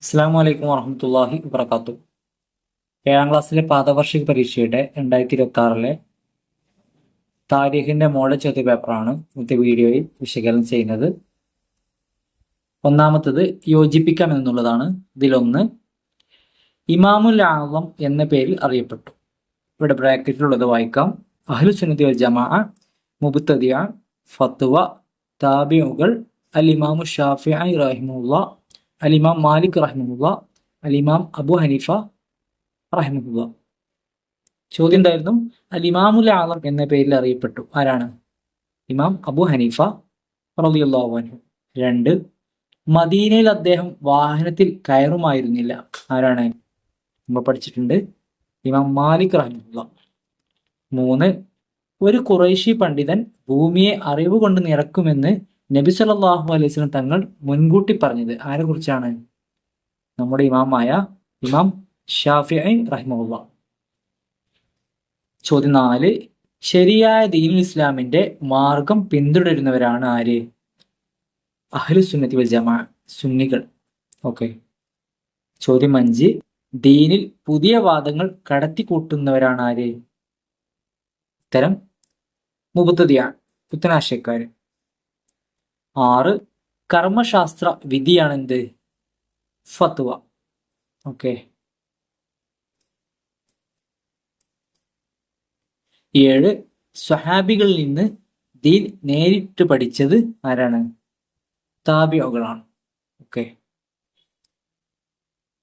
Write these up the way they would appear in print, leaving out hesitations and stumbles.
അസ്സലാമു അലൈക്കും വറഹ്മത്തുള്ളാഹി വബറകാതുഹു. ഏഴാം ക്ലാസ്സിലെ പാദവാർഷിക പരീക്ഷയുടെ 2026 താരീഖിന്റെ മോഡൽ ചോദ്യ പേപ്പറാണ് ഇന്നത്തെ വീഡിയോയിൽ വിശകലനം ചെയ്യുന്നത്. ഒന്നാമത്തത് യോജിപ്പിക്കാം എന്നുള്ളതാണ്. ഇതിലൊന്ന് ഇമാമുൽ ആളം എന്ന പേരിൽ അറിയപ്പെട്ടു. ഇവിടെ ബ്രാക്കറ്റിലുള്ളത് വായിക്കാം. അഹ്ലുസ് സുന്നത്തി വൽ ജമാഅ, മുബ്തദിഅ, ഫത്വ, താബിഉകൾ, അൽ ഇമാമു ഷാഫിഈ റഹിമഹുല്ലാ, അൽ ഇമാം മാലിക് റഹിമഹുല്ലാ, അൽ ഇമാം അബു ഹനീഫ റഹിമഹുല്ലാ. ചോദ്യം എന്തായിരുന്നു? അൽ ഇമാമുൽ ആളം എന്ന പേരിൽ അറിയപ്പെട്ടു. ആരാണ്? ഇമാം അബു ഹനീഫ റളിയല്ലാഹു അൻഹു. 2, മദീനയിൽ അദ്ദേഹം വാഹനത്തിൽ കയറുമായിരുന്നില്ല. ആരാണ്? നമ്മൾ പഠിച്ചിട്ടുണ്ട്, ഇമാം മാലിക് റഹിമഹുല്ലാ. 3, ഒരു ഖുറൈശി പണ്ഡിതൻ ഭൂമിയെ അറിവ് കൊണ്ട് നിറക്കുമെന്ന് നബി സല്ലല്ലാഹു അലൈഹി വസല്ലം തങ്ങൾ മുൻകൂട്ടി പറഞ്ഞത് ആരെ കുറിച്ചാണ്? നമ്മുടെ ഇമാമായ ഇമാം ഷാഫിഈ റഹിമഹുല്ലാ. ചോദ്യം 4, ശരിയായ ദീനുൽ ഇസ്ലാമിന്റെ മാർഗം പിന്തുടരുന്നവരാണ് ആര്? അഹ്ലുസ് സുന്നത്തി വൽ ജമാഅ, സുന്നികൾ. ഓക്കെ. ചോദ്യം 5, ദീനിൽ പുതിയ വാദങ്ങൾ കടത്തിക്കൂട്ടുന്നവരാണ് ആര്? ഉത്തരം മുബ്തദിഅ, പുത്തനാശയക്കാര്. 6, കർമ്മശാസ്ത്ര വിധിയാണെന്ത്? ഫത്വ. ഓക്കെ. 7, സ്വഹാബികളിൽ നിന്ന് ദീൻ നേരിട്ട് പഠിച്ചത് ആരാണ്? താബിഉകളാണ്. ഓക്കെ.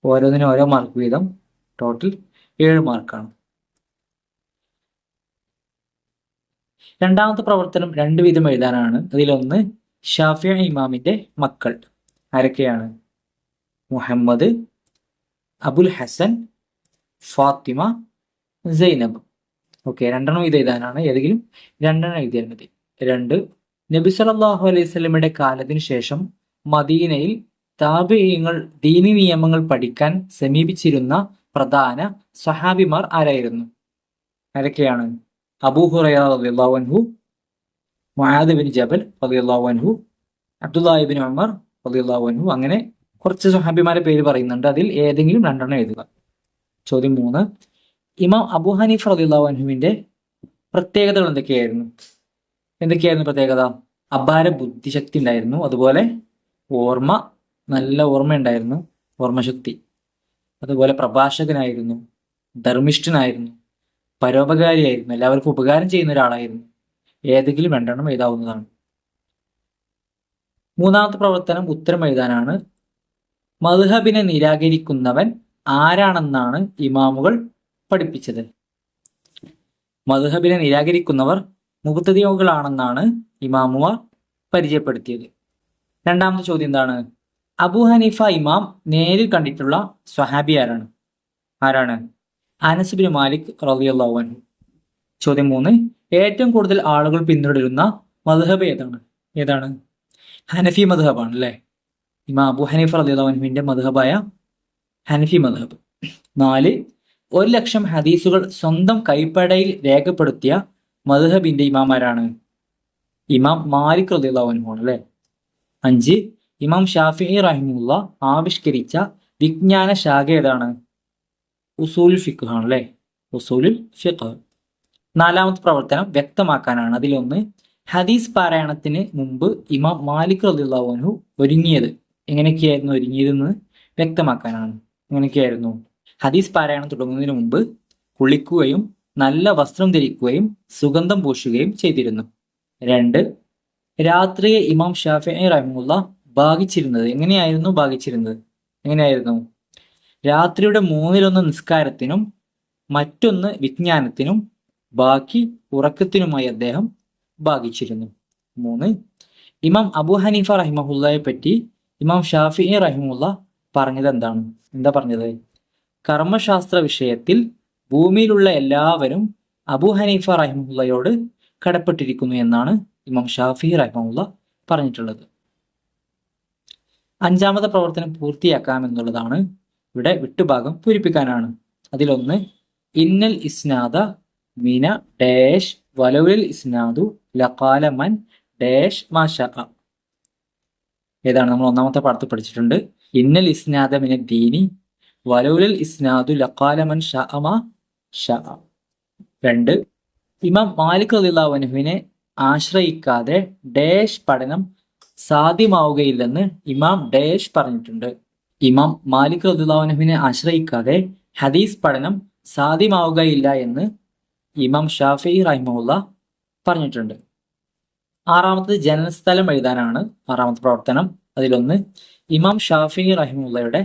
ഓരോന്നിനും ഓരോ മാർക്ക് വീതം, ടോട്ടൽ 7 മാർക്കാണ്. രണ്ടാമത്തെ പ്രവർത്തനം 2 വീതം എഴുതാനാണ്. അതിലൊന്ന് ഷാഫിഈ ഇമാമിന്റെ മക്കൾ ആരൊക്കെയാണ്? മുഹമ്മദ്, അബുൽ ഹസൻ, ഫാത്തിമ, സൈനബ്. ഓക്കെ. 2 ഇത് എഴുതാനാണ്. ഏതെങ്കിലും 2 എഴുതിയാൽ മതി. 2, നബി സല്ലല്ലാഹു അലൈഹി വസല്ലമയുടെ കാലത്തിന് ശേഷം മദീനയിൽ താബിഈങ്ങൾ ദീനി നിയമങ്ങൾ പഠിക്കാൻ സമീപിച്ചിരുന്ന പ്രധാന സ്വഹാബിമാർ ആരായിരുന്നു? ആരൊക്കെയാണ്? അബൂ ഹുറൈറ റളിയല്ലാഹു അൻഹു, മുആദ് ബിൻ ജബൽ റളിയല്ലാഹു അൻഹു, അബ്ദുല്ലാഹി ഇബ്നു ഉമർ റളിയല്ലാഹു അൻഹു. അങ്ങനെ കുറച്ച് സ്വഹാബിമാരെ പേര് പറയുന്നുണ്ട്. അതിൽ ഏതെങ്കിലും 2 എഴുതുക. ചോദ്യം 3, ഇമാം അബൂ ഹനീഫ റളിയല്ലാഹു അൻഹുവിന്റെ പ്രത്യേകതകൾ എന്തൊക്കെയായിരുന്നു? എന്തൊക്കെയായിരുന്നു പ്രത്യേകത? അപാര ബുദ്ധിശക്തി ഉണ്ടായിരുന്നു. അതുപോലെ നല്ല ഓർമ്മ ഉണ്ടായിരുന്നു, ഓർമ്മശക്തി. അതുപോലെ പ്രഭാഷകനായിരുന്നു, ധർമ്മിഷ്ഠനായിരുന്നു, പരോപകാരിയായിരുന്നു, എല്ലാവർക്കും ഉപകാരം ചെയ്യുന്ന ഒരാളായിരുന്നു. ഏതെങ്കിലും 2 എഴുതാവുന്നതാണ്. മൂന്നാമത്തെ പ്രവർത്തനം ഉത്തരം എഴുതാനാണ്. മദ്ഹബിനെ നിരാകരിക്കുന്നവൻ ആരാണെന്നാണ് ഇമാമുകൾ പഠിപ്പിച്ചത്? മദ്ഹബിനെ നിരാകരിക്കുന്നവർ മുബ്തദിഉകളാണെന്നാണ് ഇമാമുമാർ പരിചയപ്പെടുത്തിയത്. രണ്ടാമത്തെ ചോദ്യം എന്താണ്? അബൂ ഹനീഫ ഇമാം നേരിൽ കണ്ടിട്ടുള്ള സ്വഹാബി ആരാണ്? അനസ് ബിൻ മാലിക് റളിയല്ലാഹു അൻഹു. ചോദ്യം 3, ഏറ്റവും കൂടുതൽ ആളുകൾ പിന്തുടരുന്ന മദ്ഹബ് ഏതാണ്? ഹനഫി മദ്ഹബാണ് അല്ലേ? ഇമാം അബൂ ഹനീഫ റളിയല്ലാഹു അൻഹുവിന്റെ മദ്ഹബായ ഹനഫി മദ്ഹബ്. 4, 1,00,000 ഹദീസുകൾ സ്വന്തം കൈപ്പടയിൽ രേഖപ്പെടുത്തിയ മദ്ഹബിന്റെ ഇമാം ആരാണ്? ഇമാം മാലിക് റളിയല്ലാഹു അൻഹു ആണ് അല്ലേ? 5, ഇമാം ഷാഫിഈ റഹിമഹുല്ലാ ആവിഷ്കരിച്ച വിജ്ഞാന ശാഖ ഏതാണ്? ഉസൂലുൽ ഫിഖ് ആണ് അല്ലേ? ഉസൂലുൽ ഫിഖ്. 4ാമത്തെ പ്രവർത്തനം വ്യക്തമാക്കാനാണ്. അതിലൊന്ന് ഹദീസ് പാരായണത്തിന് മുമ്പ് ഇമാം മാലിക് റളിയല്ലാഹു അൻഹു ഒരുങ്ങിയത് എങ്ങനെയൊക്കെയായിരുന്നു ഒരുങ്ങിയതെന്ന് വ്യക്തമാക്കാനാണ്. എങ്ങനെയൊക്കെയായിരുന്നു? ഹദീസ് പാരായണം തുടങ്ങുന്നതിന് മുമ്പ് കുളിക്കുകയും നല്ല വസ്ത്രം ധരിക്കുകയും സുഗന്ധം പൂശുകയും ചെയ്തിരുന്നു. 2, രാത്രിയെ ഇമാം ഷാഫിഈ റഹിമഹുല്ലാ എങ്ങനെയായിരുന്നു? രാത്രിയുടെ 1/3 നിസ്കാരത്തിനും മറ്റൊന്ന് വിജ്ഞാനത്തിനും ബാക്കി ഉറക്കത്തിനുമായി അദ്ദേഹം ഭാഗിച്ചിരുന്നു. 3, ഇമാം അബൂ ഹനീഫ റഹിമഹുല്ലയെ പറ്റി ഇമാം ഷാഫിഈ റഹിമഹുല്ലാ പറഞ്ഞത് എന്താണ്? എന്താ പറഞ്ഞത്? കർമ്മശാസ്ത്ര വിഷയത്തിൽ ഭൂമിയിലുള്ള എല്ലാവരും അബൂ ഹനീഫ റഹിമഹുല്ലയോട് കടപ്പെട്ടിരിക്കുന്നു എന്നാണ് ഇമാം ഷാഫിഈ റഹിമഹുല്ലാ പറഞ്ഞിട്ടുള്ളത്. 5ാമത്തെ പ്രവർത്തനം പൂർത്തിയാക്കാം എന്നുള്ളതാണ്. ഇവിടെ വിട്ടുഭാഗം പൂരിപ്പിക്കാനാണ്. അതിലൊന്ന് ഇന്നൽ ഇസ്നാദ മിന ഡാഷ് വലൗലൽ ഇസ്നാദു ലഖാല മൻ ഡാഷ് മാ ശഅ. ഏതാണ്? നമ്മൾ 1ാമത്തെ പാഠത്തിൽ പഠിച്ചിട്ടുണ്ട്. ഇന്നൽ ഇസ്നാദ മിന ദീനി വലൗലൽ ഇസ്നാദു ലഖാല മൻ ശഅ മാ ശഅ. 2. ഇമാം മാലിക് റളിയല്ലാഹു അൻഹുവിനെ ആശ്രയിക്കാതെ ഡാഷ് പഠനം സാധ്യമാവുകയില്ലെന്ന് ഇമാം ഡാഷ് പറഞ്ഞിട്ടുണ്ട്. ഇമാം മാലിക് റളിയല്ലാഹു അൻഹുവിനെ ആശ്രയിക്കാതെ ഹദീസ് പഠനം സാധ്യമാവുകയില്ല എന്ന് ഇമാം ഷാഫിഈ റഹിമഹുല്ലാ പറഞ്ഞിട്ടുണ്ട്. 6. ജനനസ്ഥലം എഴുതാനാണ് 6ാമത്തെ പ്രവർത്തനം. അതിലൊന്ന്, ഇമാം ഷാഫിഈ റഹിമഹുല്ലയുടെ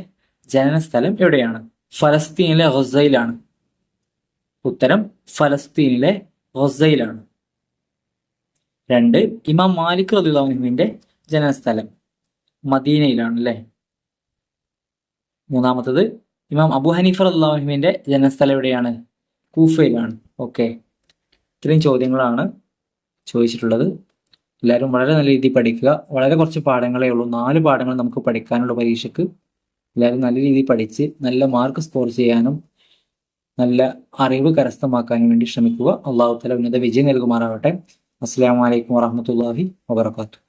ജനനസ്ഥലം എവിടെയാണ്? ഫലസ്തീനിലെ ഗസയിലാണ്. ഉത്തരം ഫലസ്തീനിലെ ഗസയിലാണ്. 2. ഇമാം മാലിക് റളിയല്ലാഹു അൻഹുവിന്റെ ജനനസ്ഥലം മദീനയിലാണ് അല്ലേ? 3. ഇമാം അബൂ ഹനീഫ റളിയല്ലാഹു അൻഹുവിന്റെ ജനനസ്ഥലം എവിടെയാണ്? കൂഫയിലാണ്. ഓക്കെ, ഇത്രയും ചോദ്യങ്ങളാണ് ചോദിച്ചിട്ടുള്ളത്. എല്ലാവരും വളരെ നല്ല രീതിയിൽ പഠിക്കുക. വളരെ കുറച്ച് പാഠങ്ങളേ ഉള്ളൂ, 4 പാഠങ്ങൾ നമുക്ക് പഠിക്കാനുള്ള പരീക്ഷയ്ക്ക്. എല്ലാവരും നല്ല രീതിയിൽ പഠിച്ച് നല്ല മാർക്ക് സ്കോർ ചെയ്യാനും നല്ല അറിവ് കരസ്ഥമാക്കാനും വേണ്ടി ശ്രമിക്കുക. അല്ലാഹു തആല ഉന്നത വിജയം നൽകുമാറാവട്ടെ. അസ്സലാമു അലൈക്കും വറഹ്മത്തുള്ളാഹി വബറകാതുഹു.